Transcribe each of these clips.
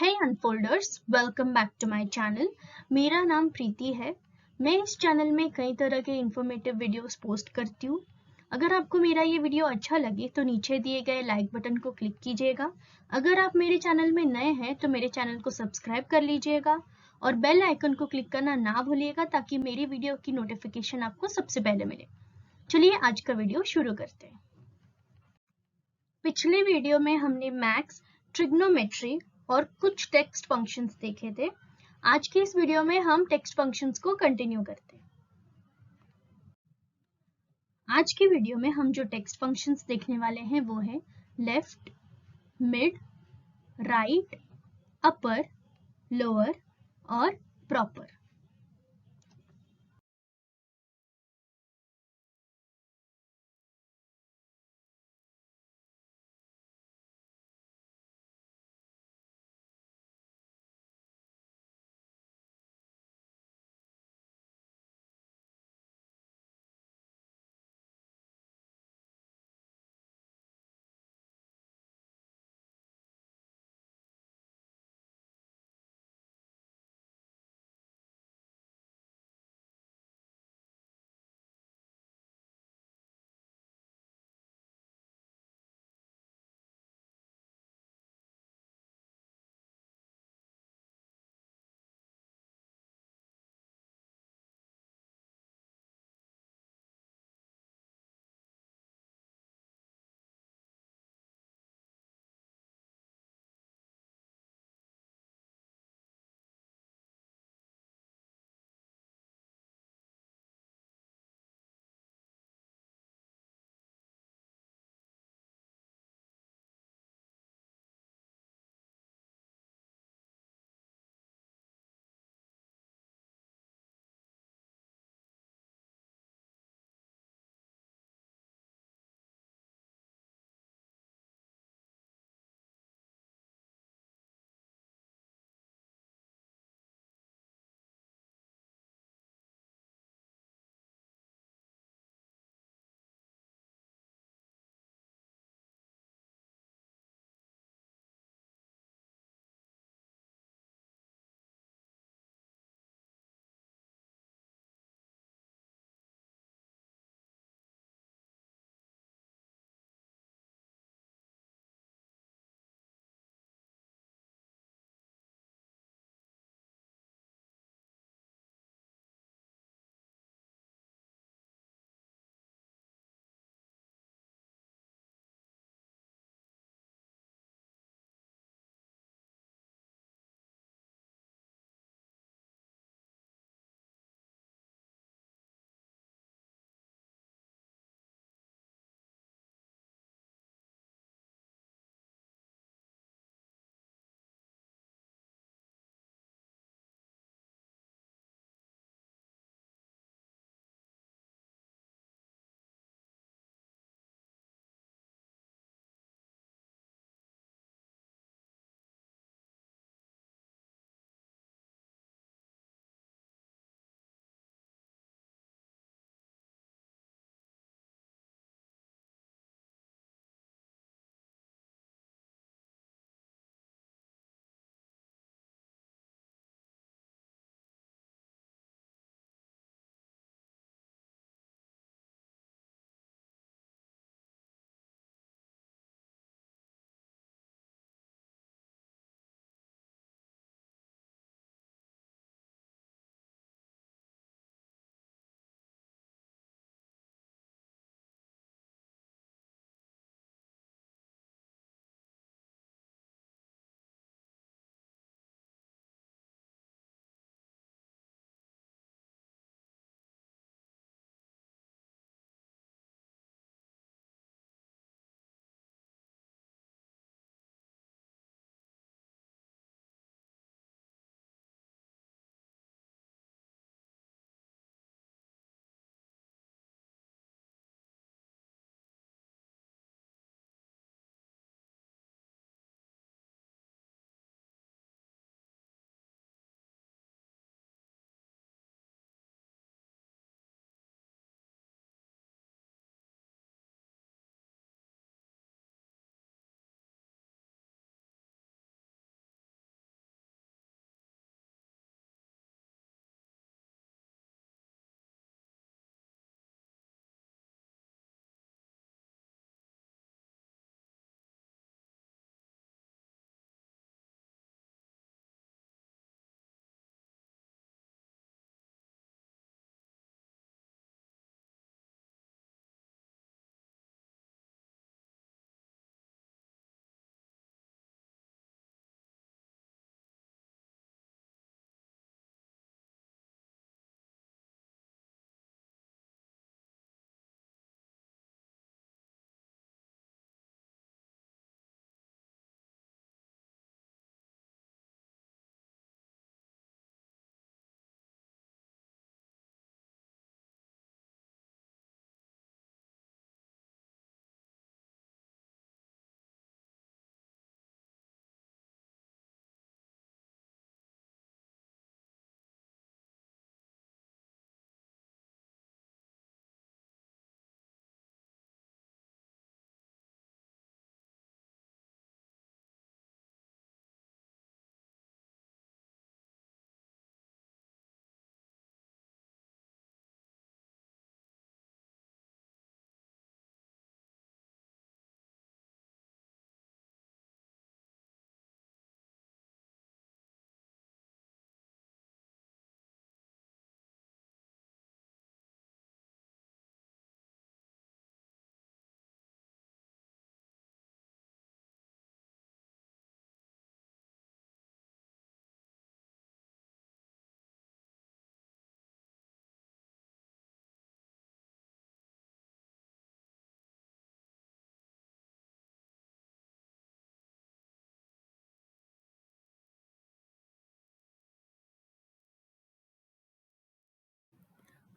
Hey unfolders, welcome back to my channel. मेरा नाम प्रीति है। मैं इस चैनल में कई तरह के इंफॉर्मेटिव वीडियोस पोस्ट करती हूँ। अगर आपको मेरा ये वीडियो अच्छा लगे तो नीचे दिए गए लाइक बटन को क्लिक कीजिएगा। अगर आप मेरे चैनल में नए हैं तो मेरे चैनल को सब्सक्राइब कर लीजिएगा और बेल आइकन को क्लिक करना ना भूलिएगा ताकि मेरी वीडियो की नोटिफिकेशन आपको सबसे पहले मिले। चलिए आज का वीडियो शुरू करते हैं। पिछले वीडियो में हमने मैथ्स, ट्रिग्नोमेट्री और कुछ टेक्स्ट फंक्शंस देखे थे। आज की इस वीडियो में हम टेक्स्ट फंक्शंस को कंटिन्यू करते हैं। आज की वीडियो में हम जो टेक्स्ट फंक्शंस देखने वाले हैं वो है लेफ्ट, मिड, राइट, अपर, लोअर और प्रॉपर।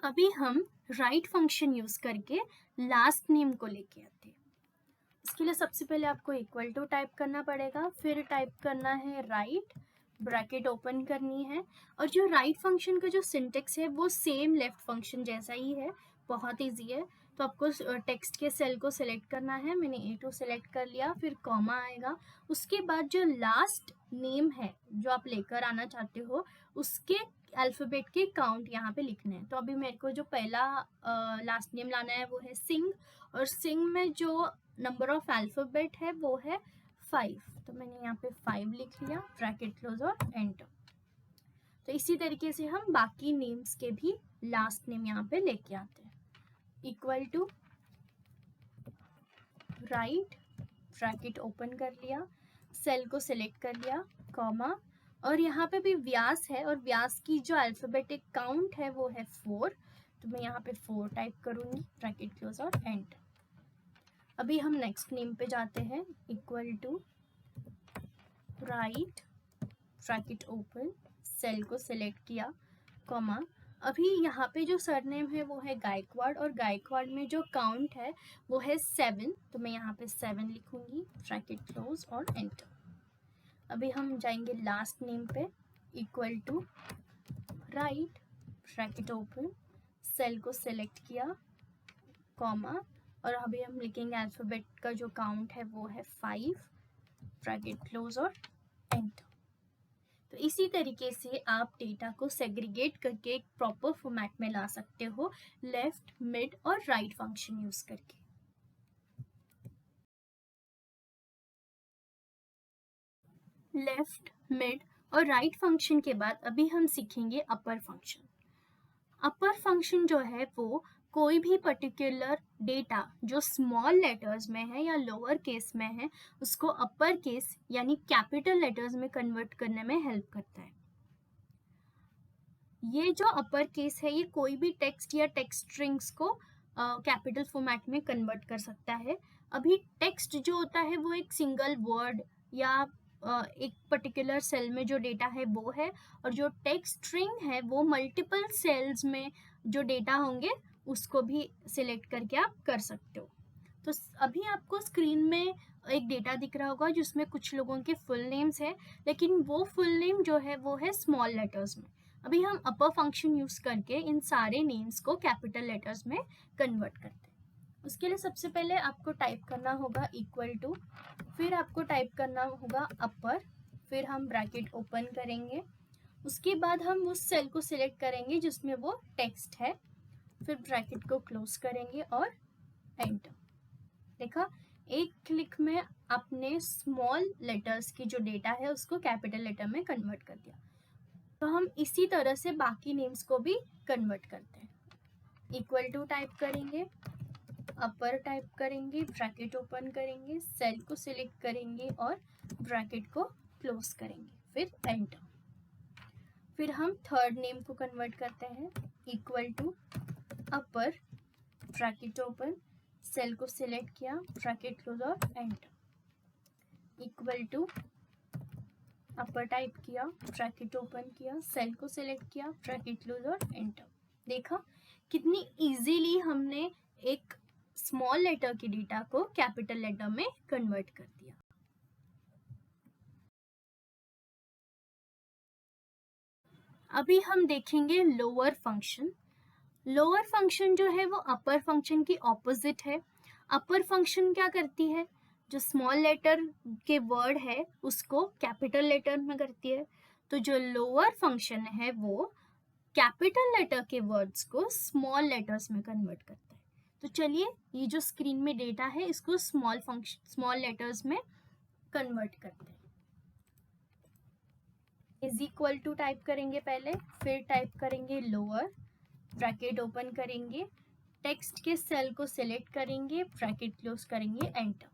अभी हम राइट फंक्शन यूज करके लास्ट नेम को लेके आते हैं। इसके लिए सबसे पहले आपको इक्वल टू टाइप करना पड़ेगा, फिर टाइप करना है राइट, ब्रैकेट ओपन करनी है। और जो राइट फंक्शन का जो सिंटेक्स है वो सेम लेफ्ट फंक्शन जैसा ही है, बहुत ईजी है। तो आपको टेक्स्ट के सेल को सिलेक्ट करना है, मैंने A2 सिलेक्ट कर लिया, फिर कॉमा आएगा। उसके बाद जो लास्ट नेम है जो आप लेकर आना चाहते हो उसके अल्फ़ाबेट के काउंट यहाँ पे लिखने हैं। तो अभी मेरे को जो पहला लास्ट नेम लाना है वो है सिंह, और सिंह में जो नंबर ऑफ अल्फ़ाबेट है वो है 5। तो मैंने यहाँ पे 5 लिख लिया, ब्रैकेट क्लोज और एंटर। तो इसी तरीके से हम बाकी नेम्स के भी लास्ट नेम यहाँ पे लेके आते हैं। Equal to right, bracket open कर लिया, सेल को सिलेक्ट कर लिया, कॉमा, और यहाँ पे भी व्यास है और व्यास की जो अल्फ़ाबेटिक काउंट है वो है 4। तो मैं यहाँ पे 4 टाइप करूँगी, ब्रैकेट क्लोज और एंटर। अभी हम नेक्स्ट नेम पे जाते हैं। Equal to right, bracket open, cell को सिलेक्ट किया, कॉमा। अभी यहाँ पे जो सरनेम है वो है गायकवाड़, और गायकवाड़ में जो काउंट है वो है 7। तो मैं यहाँ पे 7 लिखूंगी, ब्रैकेट क्लोज और एंटर। अभी हम जाएंगे लास्ट नेम पे। Equal to right, bracket open, cell को सिलेक्ट किया, कॉमा, और अभी हम लिखेंगे अल्फ़ाबेट का जो काउंट है वो है 5, ब्रैकेट क्लोज और एंटर। तो इसी तरीके से आप डेटा को सेग्रीगेट करके एक प्रॉपर फॉर्मेट में ला सकते हो, लेफ्ट, मिड और राइट फंक्शन यूज करके। लेफ्ट, मिड और राइट फंक्शन के बाद अभी हम सीखेंगे अपर फंक्शन। अपर फंक्शन जो है वो कोई भी पर्टिकुलर डेटा जो स्मॉल लेटर्स में है या लोअर केस में है उसको अपर केस यानी कैपिटल लेटर्स में कन्वर्ट करने में हेल्प करता है। ये जो अपर केस है ये कोई भी टेक्स्ट या टेक्स्ट स्ट्रिंग्स को कैपिटल फॉर्मेट में कन्वर्ट कर सकता है। अभी टेक्स्ट जो होता है वो एक सिंगल वर्ड या एक पर्टिकुलर सेल में जो डेटा है वो है, और जो टेक्स्ट स्ट्रिंग है वो मल्टीपल सेल्स में जो डेटा होंगे उसको भी सिलेक्ट करके आप कर सकते हो। तो अभी आपको स्क्रीन में एक डेटा दिख रहा होगा जिसमें कुछ लोगों के फुल नेम्स है, लेकिन वो फुल नेम जो है वो है स्मॉल लेटर्स में। अभी हम अपर फंक्शन यूज करके इन सारे नेम्स को कैपिटल लेटर्स में कन्वर्ट करते हैं। उसके लिए सबसे पहले आपको टाइप करना होगा इक्वल टू, फिर आपको टाइप करना होगा अपर, फिर हम ब्रैकेट ओपन करेंगे। उसके बाद हम उस सेल को सिलेक्ट करेंगे जिसमें वो टेक्स्ट है, फिर ब्रैकेट को क्लोज करेंगे और एंटर। देखा, एक क्लिक में आपने स्मॉल लेटर्स की जो डेटा है उसको कैपिटल लेटर में कन्वर्ट कर दिया। तो हम इसी तरह से बाकी नेम्स को भी कन्वर्ट करते हैं। इक्वल टू टाइप करेंगे, अपर टाइप करेंगे, ब्रैकेट ओपन करेंगे, सेल को सिलेक्ट करेंगे और ब्रैकेट को क्लोज करेंगे, फिर एंटर। फिर हम थर्ड नेम को कन्वर्ट करते हैं। Equal to upper, bracket open, cell को सिलेक्ट किया, ब्रैकेट क्लोज और enter. Equal to upper type किया, ब्रैकेट ओपन किया, सेल को सिलेक्ट किया, ब्रैकेट क्लोज और एंटर। देखा कितनी इजीली हमने एक स्मॉल लेटर की डेटा को कैपिटल लेटर में कन्वर्ट कर दिया। अभी हम देखेंगे लोअर फंक्शन। लोअर फंक्शन जो है वो अपर फंक्शन की ऑपोजिट है। अपर फंक्शन क्या करती है, जो स्मॉल लेटर के वर्ड है उसको कैपिटल लेटर में करती है। तो जो लोअर फंक्शन है वो कैपिटल लेटर के वर्ड्स को स्मॉल लेटर्स में कन्वर्ट करता है। तो चलिए ये जो स्क्रीन में डेटा है इसको स्मॉल लेटर्स में कन्वर्ट करते हैं। इज इक्वल टू टाइप करेंगे पहले, फिर टाइप करेंगे लोअर, ब्रैकेट ओपन करेंगे, टेक्स्ट के सेल को सिलेक्ट करेंगे, ब्रैकेट क्लोज करेंगे, एंटर।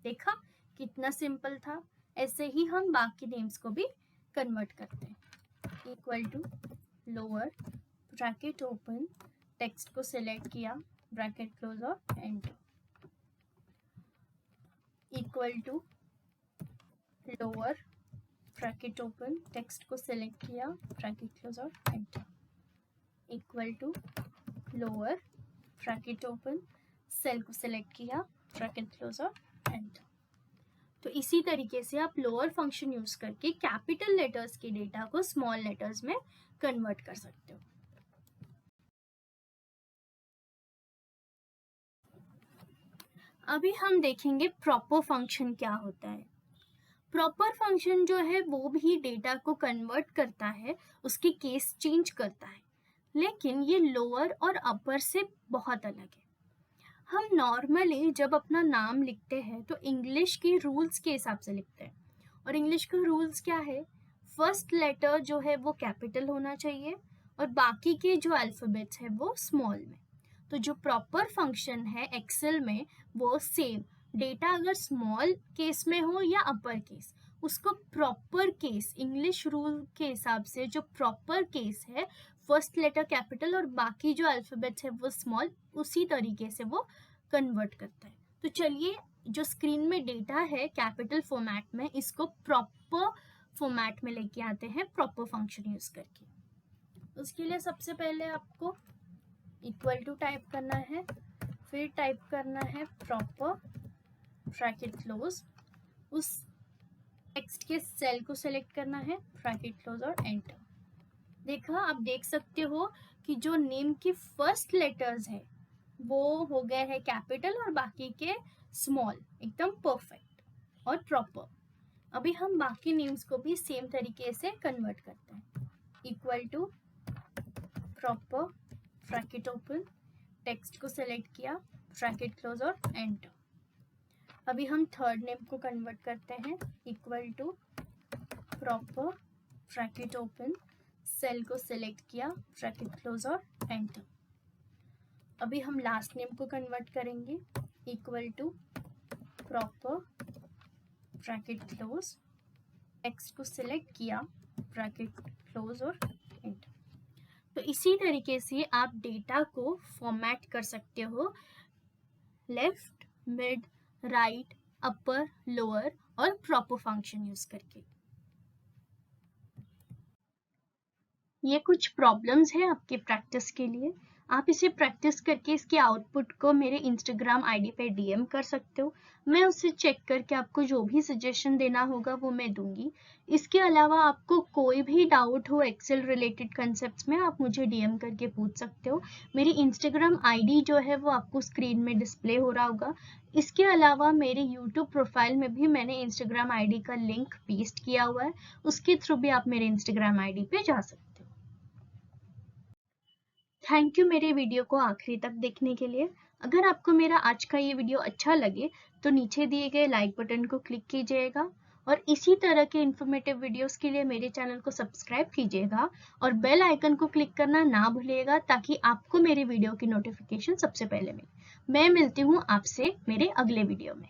देखा कितना सिंपल था। ऐसे ही हम बाकी नेम्स को भी कन्वर्ट करते हैं। Equal to lower, bracket open, text को सिलेक्ट किया, ब्रैकेट क्लोज और enter. Equal to lower, bracket open, text को सिलेक्ट किया, ब्रैकेट क्लोज और enter. Equal to lower, bracket open, cell को सिलेक्ट किया, ब्रैकेट क्लोज और एंटर। तो इसी तरीके से आप लोअर फंक्शन यूज करके कैपिटल लेटर्स के डेटा को स्मॉल लेटर्स में कन्वर्ट कर सकते हो। अभी हम देखेंगे प्रॉपर फंक्शन क्या होता है। प्रॉपर फंक्शन जो है वो भी डेटा को कन्वर्ट करता है, उसकी केस चेंज करता है, लेकिन ये लोअर और अपर से बहुत अलग है। हम नॉर्मली जब अपना नाम लिखते हैं तो इंग्लिश के रूल्स के हिसाब से लिखते हैं, और इंग्लिश के रूल्स क्या है, फर्स्ट लेटर जो है वो कैपिटल होना चाहिए और बाकी के जो अल्फ़ाबेट्स है वो स्मॉल में। तो जो प्रॉपर फंक्शन है एक्सेल में वो सेम, डेटा अगर स्मॉल केस में हो या अपर केस, उसको प्रॉपर केस, इंग्लिश रूल के हिसाब से जो प्रॉपर केस है फर्स्ट लेटर कैपिटल और बाकी जो अल्फ़ाबेट्स है वो स्मॉल, उसी तरीके से वो कन्वर्ट करता है। तो चलिए जो स्क्रीन में डेटा है कैपिटल फॉर्मेट में, इसको प्रॉपर फॉर्मेट में लेके आते हैं प्रॉपर फंक्शन यूज करके। उसके लिए सबसे पहले आपको इक्वल टू टाइप करना है, फिर टाइप करना है प्रॉपर, ब्रैकेट क्लोज, उस टेक्स्ट के सेल को सिलेक्ट करना है, ब्रैकेट क्लोज और एंटर। देखा, आप देख सकते हो कि जो नेम की फर्स्ट लेटर्स है वो हो गए हैं कैपिटल और बाकी के स्मॉल, एकदम परफेक्ट और प्रॉपर। अभी हम बाकी नेम्स को भी सेम तरीके से कन्वर्ट करते हैं। Equal to proper, bracket open, text को सिलेक्ट किया, ब्रैकेट क्लोज और एंटर। अभी हम थर्ड नेम को कन्वर्ट करते हैं। Equal to proper, bracket open, cell को सिलेक्ट किया, ब्रैकेट क्लोज और एंटर। अभी हम लास्ट नेम को कन्वर्ट करेंगे। Equal to proper, bracket close, text को सिलेक्ट किया, ब्रैकेट क्लोज और एंटर। तो इसी तरीके से आप डेटा को फॉर्मेट कर सकते हो लेफ्ट, मिड, राइट, अपर, लोअर और प्रॉपर फंक्शन यूज करके। ये कुछ प्रॉब्लम्स है आपके प्रैक्टिस के लिए। आप इसे प्रैक्टिस करके इसके आउटपुट को मेरे इंस्टाग्राम आईडी पे डीएम कर सकते हो। मैं उसे चेक करके आपको जो भी सजेशन देना होगा वो मैं दूंगी। इसके अलावा आपको कोई भी डाउट हो एक्सेल रिलेटेड कंसेप्ट्स में, आप मुझे डीएम करके पूछ सकते हो। मेरी इंस्टाग्राम आईडी जो है वो आपको स्क्रीन में डिस्प्ले हो रहा होगा। इसके अलावा मेरे यूट्यूब प्रोफाइल में भी मैंने इंस्टाग्राम आईडी का लिंक पेस्ट किया हुआ है, उसके थ्रू भी आप मेरे इंस्टाग्राम आईडी पे जा सकते हो। थैंक यू मेरे वीडियो को आखिरी तक देखने के लिए। अगर आपको मेरा आज का ये वीडियो अच्छा लगे तो नीचे दिए गए लाइक बटन को क्लिक कीजिएगा और इसी तरह के इन्फॉर्मेटिव वीडियोस के लिए मेरे चैनल को सब्सक्राइब कीजिएगा और बेल आइकन को क्लिक करना ना भूलिएगा ताकि आपको मेरे वीडियो की नोटिफिकेशन सबसे पहले मिले। मैं मिलती हूँ आपसे मेरे अगले वीडियो में।